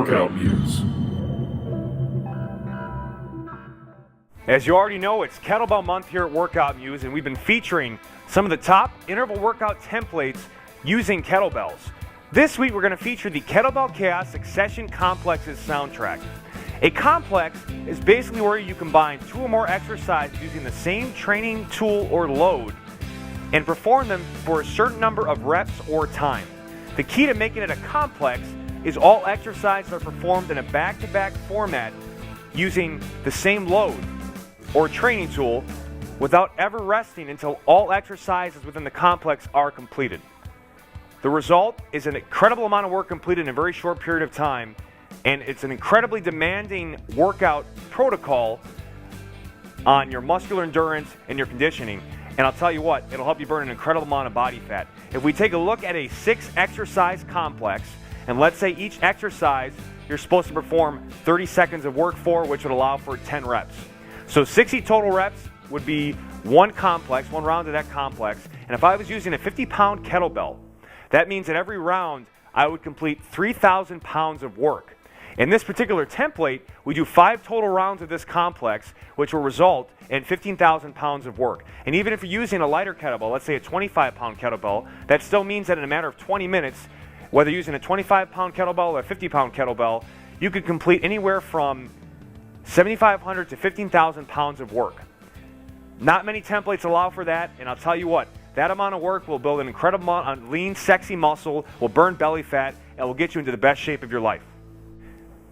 Workout Muse. As you already know, it's Kettlebell Month here at Workout Muse, and we've been featuring some of the top interval workout templates using kettlebells. This week, we're going to feature the Kettlebell Kaos Succession Complexes soundtrack. A complex is basically where you combine two or more exercises using the same training tool or load and perform them for a certain number of reps or time. The key to making it a complex is all exercises are performed in a back-to-back format using the same load or training tool without ever resting until all exercises within the complex are completed. The result is an incredible amount of work completed in a very short period of time, and it's an incredibly demanding workout protocol on your muscular endurance and your conditioning. And I'll tell you what, it'll help you burn an incredible amount of body fat. If we take a look at a 6-exercise complex, and let's say each exercise you're supposed to perform 30 seconds of work for, which would allow for 10 reps. So 60 total reps would be one complex, one round of that complex. And if I was using a 50-pound kettlebell, that means that every round I would complete 3,000 pounds of work. In this particular template, we do 5 total rounds of this complex, which will result in 15,000 pounds of work. And even if you're using a lighter kettlebell, let's say a 25-pound kettlebell, that still means that in a matter of 20 minutes, whether you're using a 25-pound kettlebell or a 50-pound kettlebell, you could complete anywhere from 7,500 to 15,000 pounds of work. Not many templates allow for that, and I'll tell you what, that amount of work will build an incredible amount of lean, sexy muscle, will burn belly fat, and will get you into the best shape of your life.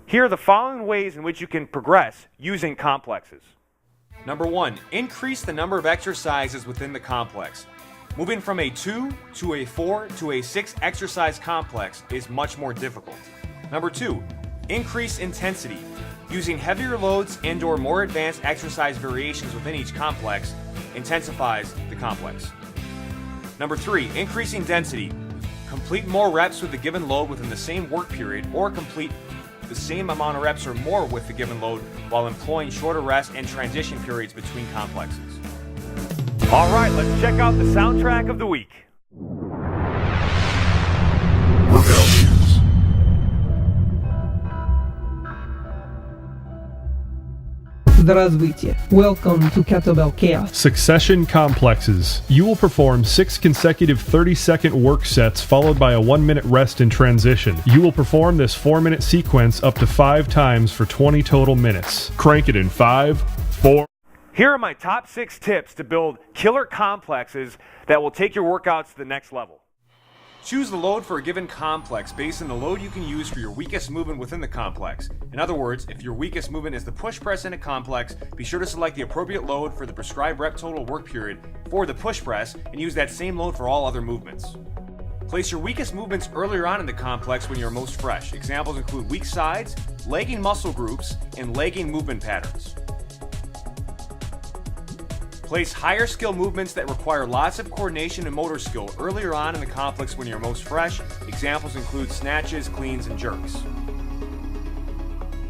Here are the following ways in which you can progress using complexes. Number 1, increase the number of exercises within the complex. Moving from a 2 to a 4 to a 6 exercise complex is much more difficult. Number 2, increase intensity. Using heavier loads and/or more advanced exercise variations within each complex intensifies the complex. Number 3, increasing density. Complete more reps with the given load within the same work period, or complete the same amount of reps or more with the given load while employing shorter rest and transition periods between complexes. All right, let's check out the soundtrack of the week. Workout Muse. Здравствуйте. Welcome to Kettlebell Kaos. Succession complexes. You will perform 6 consecutive 30-second work sets followed by a 1-minute rest in transition. You will perform this 4-minute sequence up to 5 times for 20 total minutes. Crank it in 5, 4. Here are my top 6 tips to build killer complexes that will take your workouts to the next level. Choose the load for a given complex based on the load you can use for your weakest movement within the complex. In other words, if your weakest movement is the push press in a complex, be sure to select the appropriate load for the prescribed rep total work period for the push press and use that same load for all other movements. Place your weakest movements earlier on in the complex when you're most fresh. Examples include weak sides, lagging muscle groups, and lagging movement patterns. Place higher skill movements that require lots of coordination and motor skill earlier on in the complex when you're most fresh. Examples include snatches, cleans, and jerks.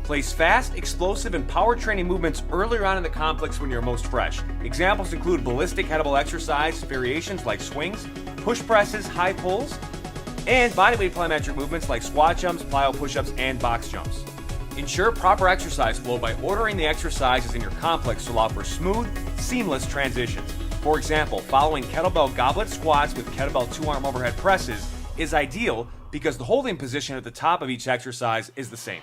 Place fast, explosive, and power training movements earlier on in the complex when you're most fresh. Examples include ballistic headable exercise variations like swings, push presses, high pulls, and bodyweight plyometric movements like squat jumps, plyo push-ups, and box jumps. Ensure proper exercise flow by ordering the exercises in your complex to allow for smooth, seamless transitions. For example, following kettlebell goblet squats with kettlebell 2-arm overhead presses is ideal because the holding position at the top of each exercise is the same.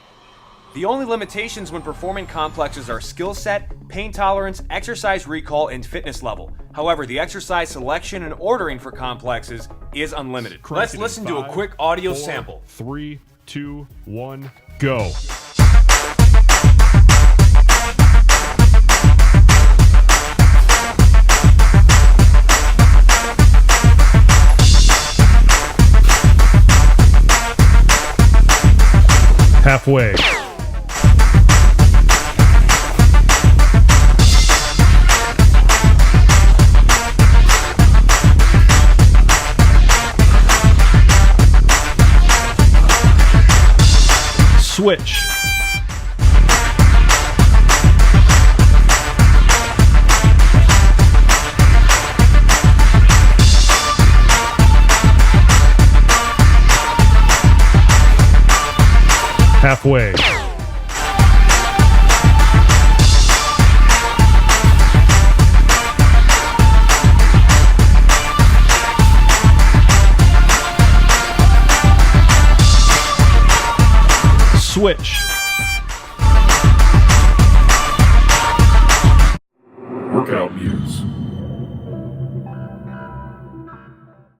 The only limitations when performing complexes are skill set, pain tolerance, exercise recall, and fitness level. However, the exercise selection and ordering for complexes is unlimited. Let's listen to a quick audio sample. 3, 2, 1, go. Halfway. Switch. Halfway. Switch.